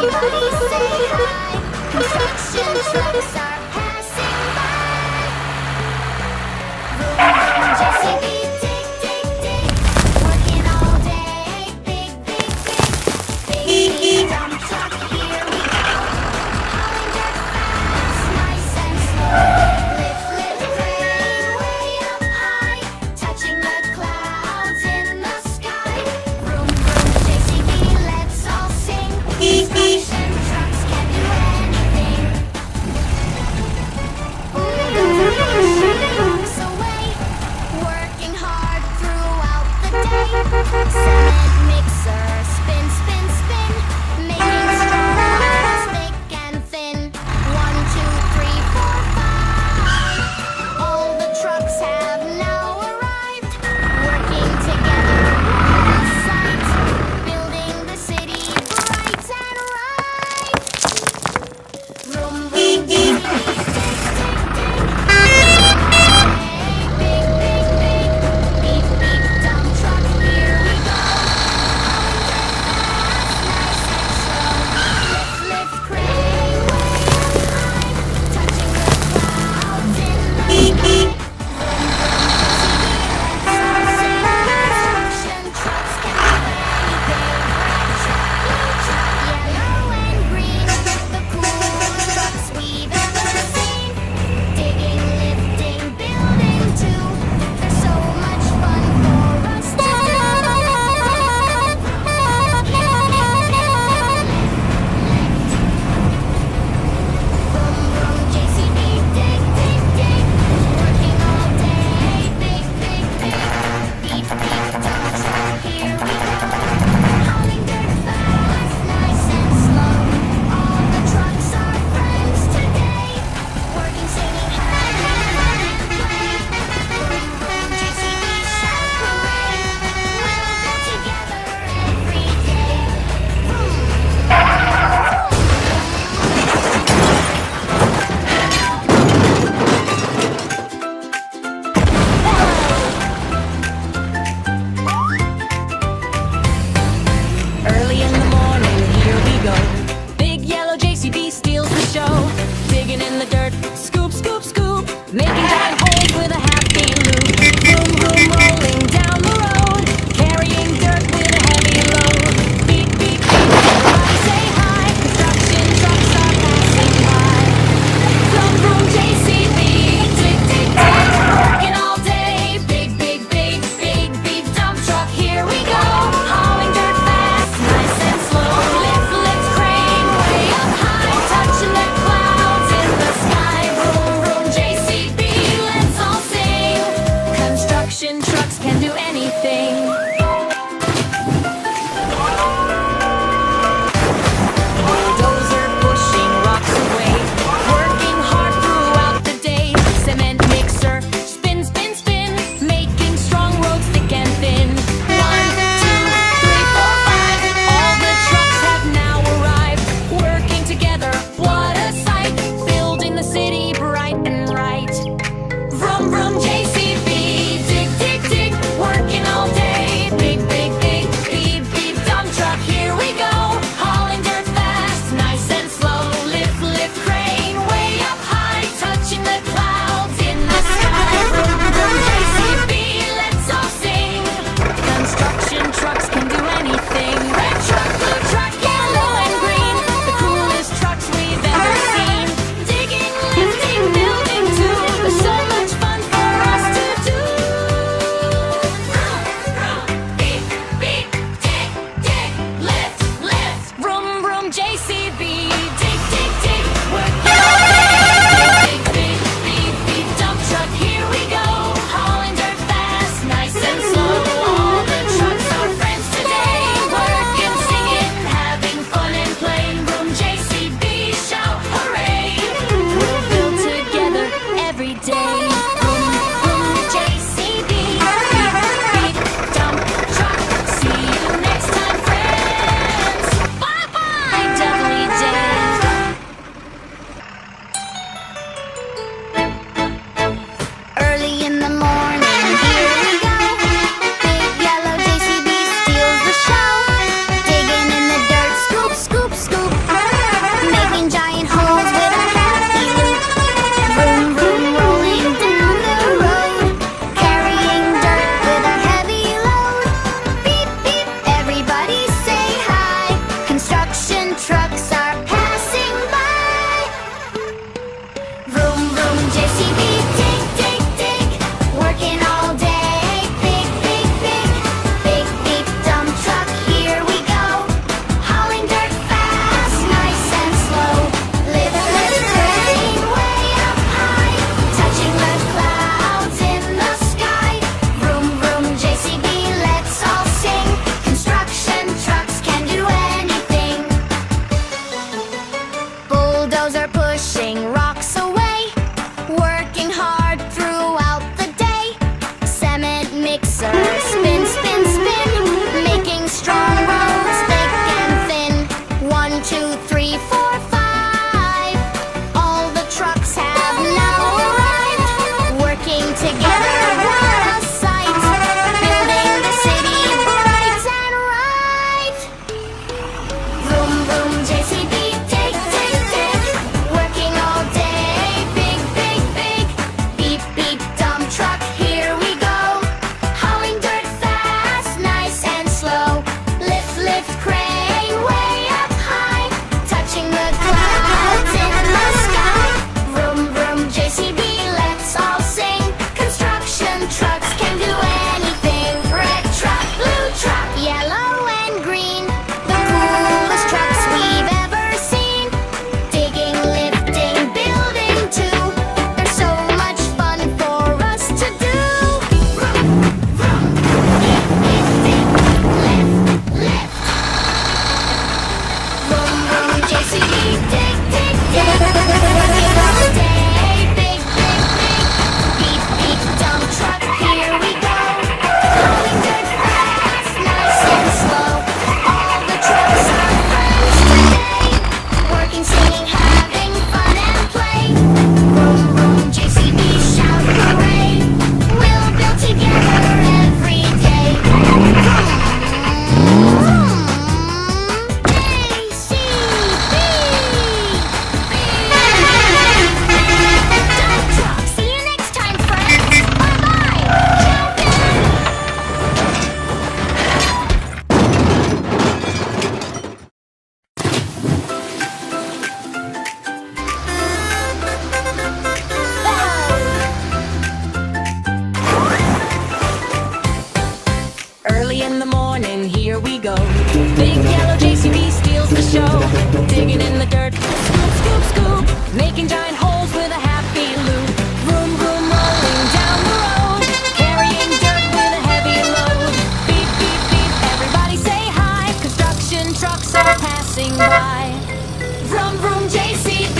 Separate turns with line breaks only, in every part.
Everybody say hi. Construction trucks are passing by. Vroom, vroom, JCB, dig, dig, dig. Working all day. Big, big, big. Big dump truck, here we go. Hauling dirt fast, nice and slow. Lift, lift, crane, way up high. Touching the clouds in the sky. Vroom, vroom, JCB, let's all sing. Construction trucks can do anything. 3, 4, 5. All the trucks have now arrived. Working together, what a sight. Building the city bright and right. Vroom, vroom, JCB, dig, dig, dig. Working all day, big, big, big. Beep, beep, dump truck, here we go. Hauling dirt fast, nice and slow. Lift, lift, crane, way up high. Touching the clouds in the sky. Vroom, vroom, JCB, let's all sing. Construction trucks can do anything. Red truck, blue truck, yellow and green. The coolest trucks we've ever seen. Digging, lifting, building too. There's so much fun for us to do. Vroom, vroom, JCB, dig, dig, dig. Working all day, big, big, big. Beep, beep, dump truck, here we go. Going dirt fast, nice and slow. All the trucks are friends today. Working, singing, having fun and play. Vroom, vroom, JCB, shout hooray. We'll build together every day. See you next time, friends. Bye-bye.
Early in the morning, here we go. Big yellow JCB steals the show. Digging in the dirt, scoop, scoop, scoop. Making giant holes with a happy loop. Vroom, vroom, rolling down the road. Carrying dirt with a heavy load. Beep, beep, beep, everybody say hi. Construction trucks are passing by. Vroom, vroom, JCB,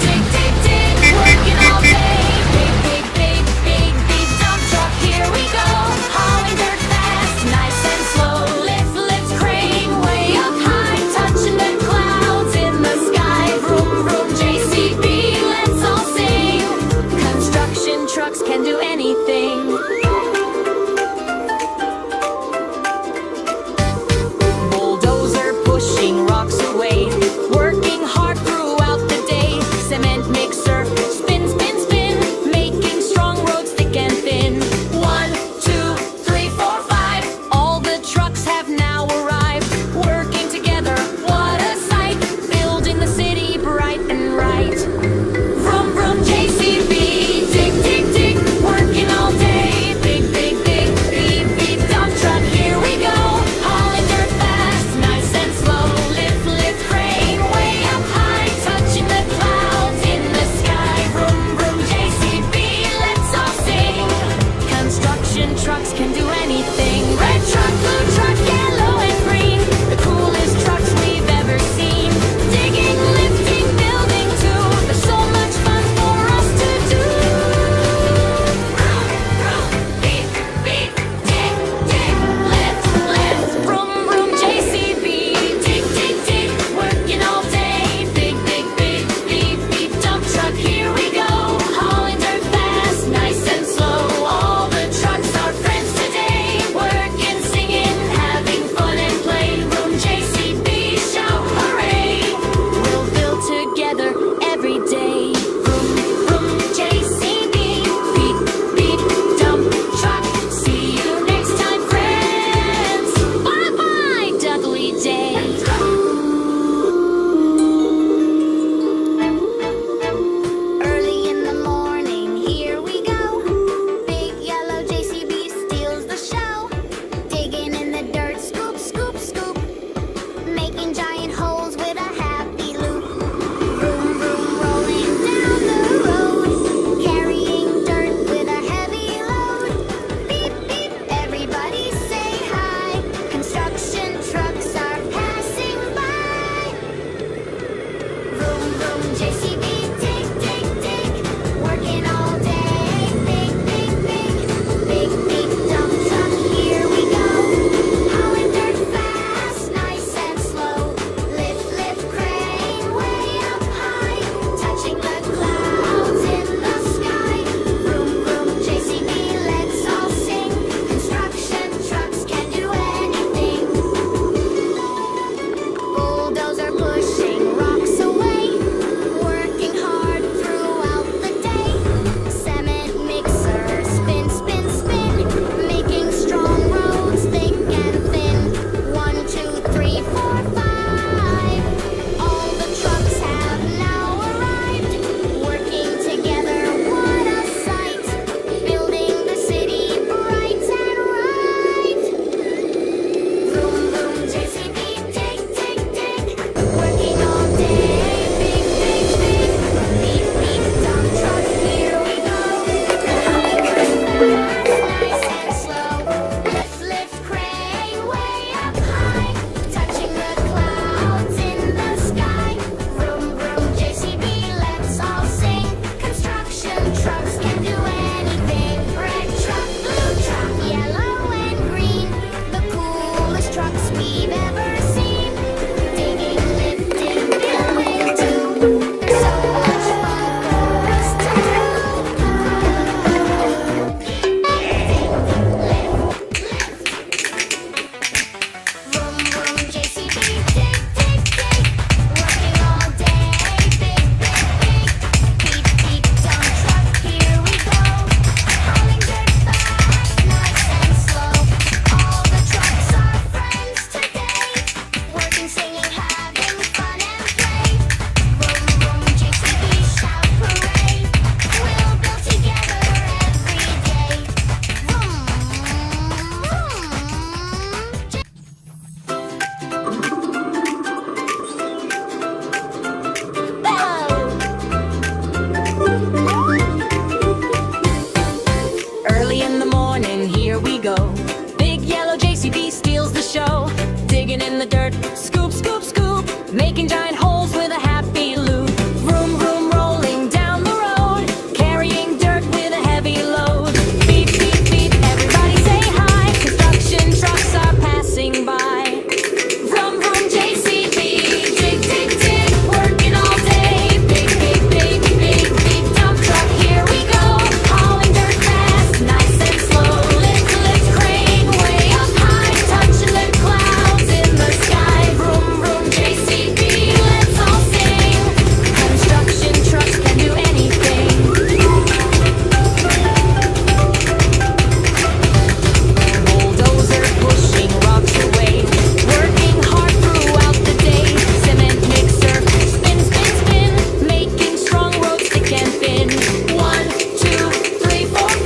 dig, dig, dig. Working all day. Big, big, big, big, big dump truck, here we go. Hauling dirt fast, nice and slow. Lift, lift, crane, way up high. Touching the clouds in the sky. Vroom, vroom, JCB, let's all sing. Construction trucks can do anything. Bulldozer pushing rocks away. Working hard throughout the day. Cement mixer, spin, spin, spin. Making strong roads thick and thin. 1, 2, 3, 4, 5. All the trucks have now arrived. Working together, what a sight. Building the city bright and right. Vroom, vroom, JCB, dig, dig, dig. Working all day. Big, big, big, beep, beep, dump truck, here we go. Hauling dirt fast, nice and slow. Lift, lift, crane, way up high. Touching the clouds in the sky. Vroom, vroom, JCB, let's all sing. Construction trucks can do anything. Red truck, blue truck, yellow and green. The coolest trucks we've ever seen. Digging, lifting, building too. There's so much fun for us to do. Vroom, vroom, beep, beep, dig, dig, lift, lift. Vroom, vroom, JCB, dig, dig, dig. Working all day. Big, big, big, beep, beep, dump truck, here we go. Hauling dirt fast, nice and slow. All the trucks are friends today. Working, singing, having fun and play. Vroom, JCB, shout hooray. We'll build together every day. Vroom, vroom, JCB, beep, beep, dump truck. See you next time, friends. Bye-bye, Dudley Day. Early in the morning, here we go. Big yellow JCB steals the show. Digging in the dirt, scoop, scoop, scoop. Making giant holes with a happy loop. Vroom, vroom, rolling down the road. Carrying dirt with a heavy load. Beep, beep, everybody say hi. Construction trucks are passing by. Vroom, vroom, JCB.